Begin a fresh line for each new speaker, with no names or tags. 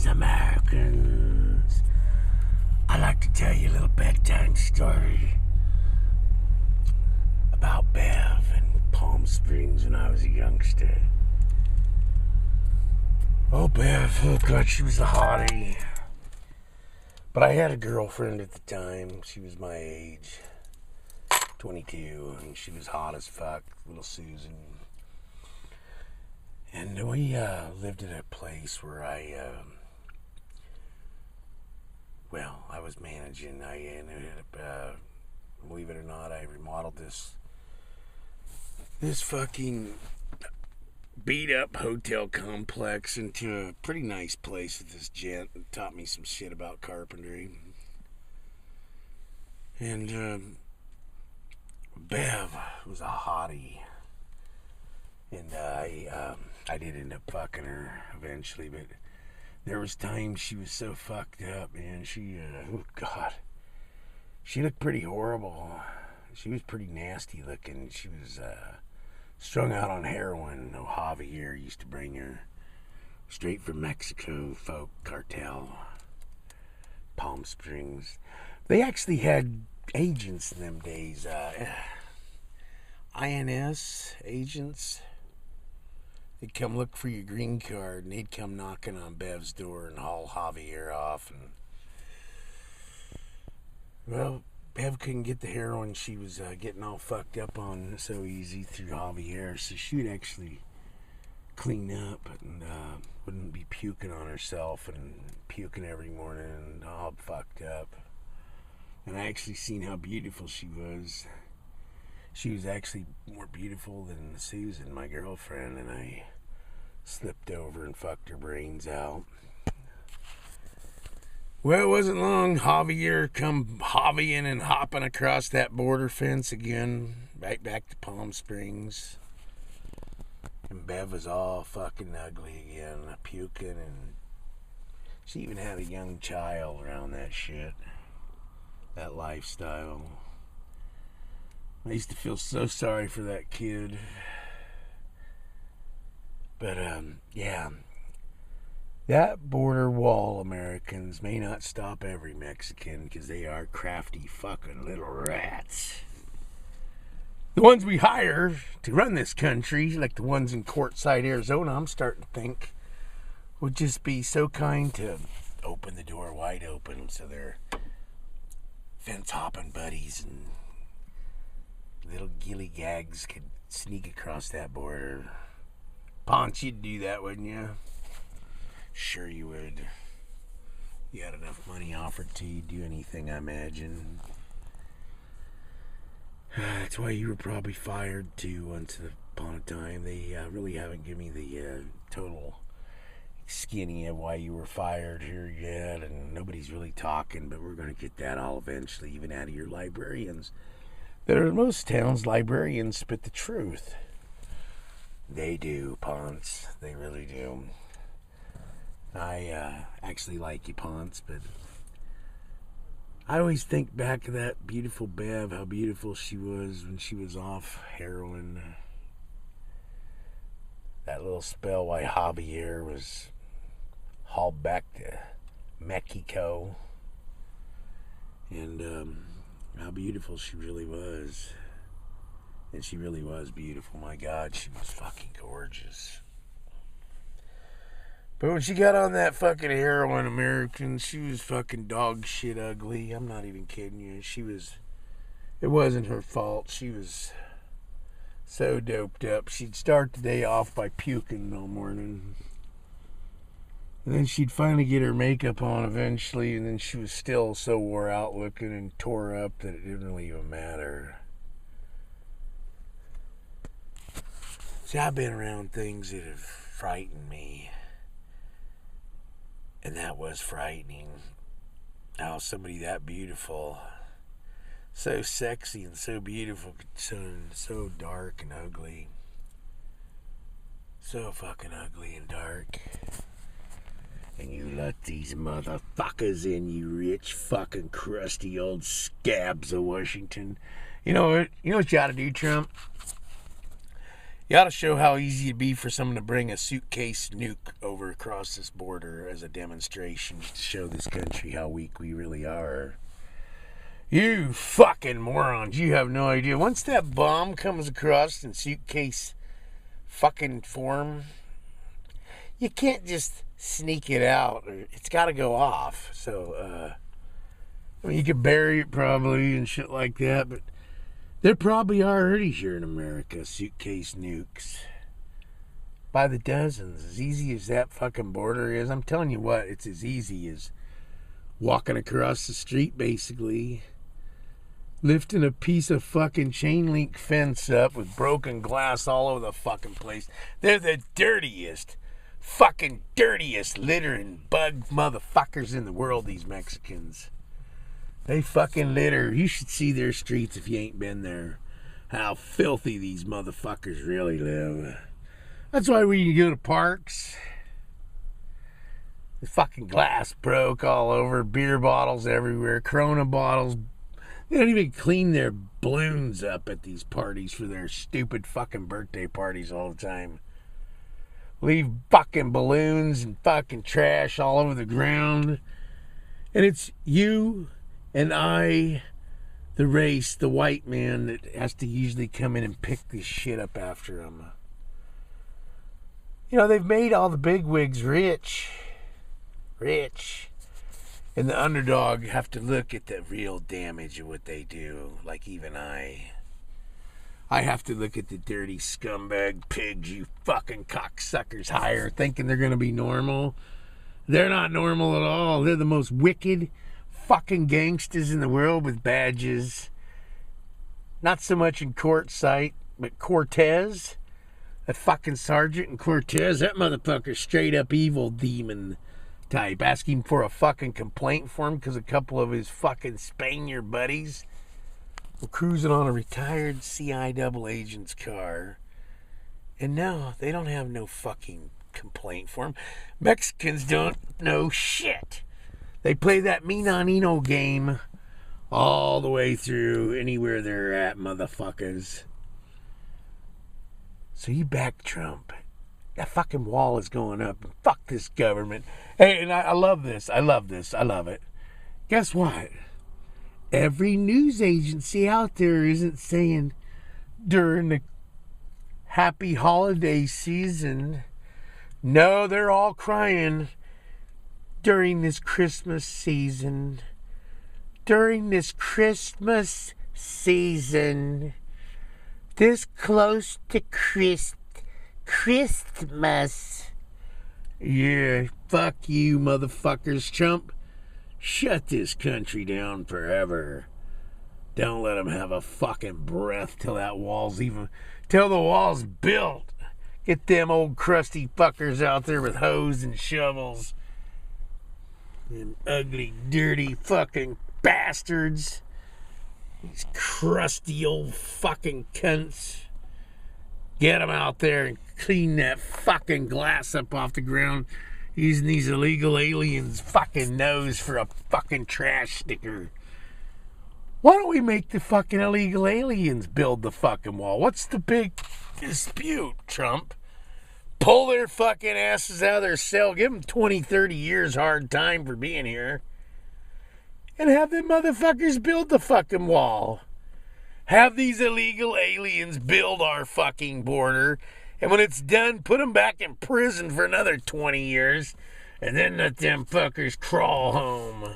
Americans. I'd like to tell you a little bedtime story about Bev in Palm Springs when I was a youngster. Oh, Bev, oh God, she was a hottie. But I had a girlfriend at the time. She was my age, 22, and she was hot as fuck, little Susan. And we lived in a place where I was managing. I ended up, believe it or not, I remodeled this fucking beat up hotel complex into a pretty nice place with this gent that taught me some shit about carpentry. And Bev was a hottie. And I did end up fucking her eventually, but there was times she was so fucked up, man. She, oh God, she looked pretty horrible. She was pretty nasty looking. She was strung out on heroin. No, Javier used to bring her straight from Mexico, folk cartel, Palm Springs. They actually had agents in them days, INS agents. They'd come look for your green card, and they'd come knocking on Bev's door and haul Javier off. And well, Bev couldn't get the heroin she was getting all fucked up on so easy through Javier, so she would actually clean up and wouldn't be puking on herself and puking every morning and all fucked up. And I actually seen how beautiful she was. She was actually more beautiful than Susan, my girlfriend, and I slipped over and fucked her brains out. Well, it wasn't long. Javier come hobbying and hopping across that border fence again, right back to Palm Springs. And Bev was all fucking ugly again, puking, and she even had a young child around that shit, that lifestyle. I used to feel so sorry for that kid. But, yeah. That border wall, Americans, may not stop every Mexican because they are crafty fucking little rats. The ones we hire to run this country, like the ones in Quartzsite, Arizona, I'm starting to think would just be so kind to open the door wide open so their fence hopping buddies and little gilly gags could sneak across that border. Ponce, you'd do that, wouldn't you? Sure you would. You had enough money offered to you, do anything, I imagine. That's why you were probably fired too once upon a time. They really haven't given me the total skinny of why you were fired here yet, and nobody's really talking, but we're going to get that all eventually, even out of your librarians. There are most towns, librarians spit the truth. They do, Ponce. They really do. I actually like you, Ponce, but I always think back of that beautiful Bev, how beautiful she was when she was off heroin. That little spell while Javier was hauled back to Mexico. And how beautiful she really was. And she really was beautiful. My God, she was fucking gorgeous. But when she got on that fucking heroin, American, she was fucking dog shit ugly. I'm not even kidding you. It wasn't her fault. She was so doped up. She'd start the day off by puking all morning. And then she'd finally get her makeup on eventually, and then she was still so wore out looking and tore up that it didn't really even matter. See, I've been around things that have frightened me. And that was frightening. How somebody that beautiful, so sexy and so beautiful, could turn so dark and ugly. So fucking ugly and dark. And you let these motherfuckers in, you rich fucking crusty old scabs of Washington. You know what you ought to do, Trump? You ought to show how easy it'd be for someone to bring a suitcase nuke over across this border as a demonstration to show this country how weak we really are. You fucking morons, you have no idea. Once that bomb comes across in suitcase fucking form, you can't just sneak it out. It's got to go off. So, I mean, you could bury it probably and shit like that, but there probably are already here in America suitcase nukes. By the dozens. As easy as that fucking border is, I'm telling you what, it's as easy as walking across the street, basically. Lifting a piece of fucking chain link fence up with broken glass all over the fucking place. They're the dirtiest, fucking dirtiest littering bug motherfuckers in the world, these Mexicans. They fucking litter. You should see their streets if you ain't been there. How filthy these motherfuckers really live. That's why when you go to parks, the fucking glass broke all over, beer bottles everywhere, Corona bottles. They don't even clean their balloons up at these parties for their stupid fucking birthday parties all the time. Leave fucking balloons and fucking trash all over the ground. And it's you and I, the race, the white man, that has to usually come in and pick this shit up after them. You know, they've made all the bigwigs rich. And the underdog have to look at the real damage of what they do. Like even I have to look at the dirty scumbag pigs you fucking cocksuckers hire thinking they're going to be normal. They're not normal at all. They're the most wicked fucking gangsters in the world with badges. Not so much in court sight, but Cortez, that fucking sergeant in Cortez, that motherfucker straight up evil demon type, asking for a fucking complaint for him because a couple of his fucking Spaniard buddies were cruising on a retired CI double agent's car. And no, they don't have no fucking complaint for him. Mexicans don't know shit. They play that me no game all the way through anywhere they're at, motherfuckers. So you back Trump. That fucking wall is going up. Fuck this government. Hey, and I love this. I love it. Guess what? Every news agency out there isn't saying during the happy holiday season. No, they're all crying during this Christmas season. During this Christmas season. This close to Christmas. Yeah, fuck you, motherfuckers. Trump, shut this country down forever. Don't let them have a fucking breath till the wall's built. Get them old crusty fuckers out there with hoes and shovels. Them ugly, dirty fucking bastards. These crusty old fucking cunts. Get them out there and clean that fucking glass up off the ground using these illegal aliens' fucking nose for a fucking trash sticker. Why don't we make the fucking illegal aliens build the fucking wall? What's the big dispute, Trump? Pull their fucking asses out of their cell, give them 20, 30 years hard time for being here, and have them motherfuckers build the fucking wall. Have these illegal aliens build our fucking border, and when it's done, put them back in prison for another 20 years, and then let them fuckers crawl home.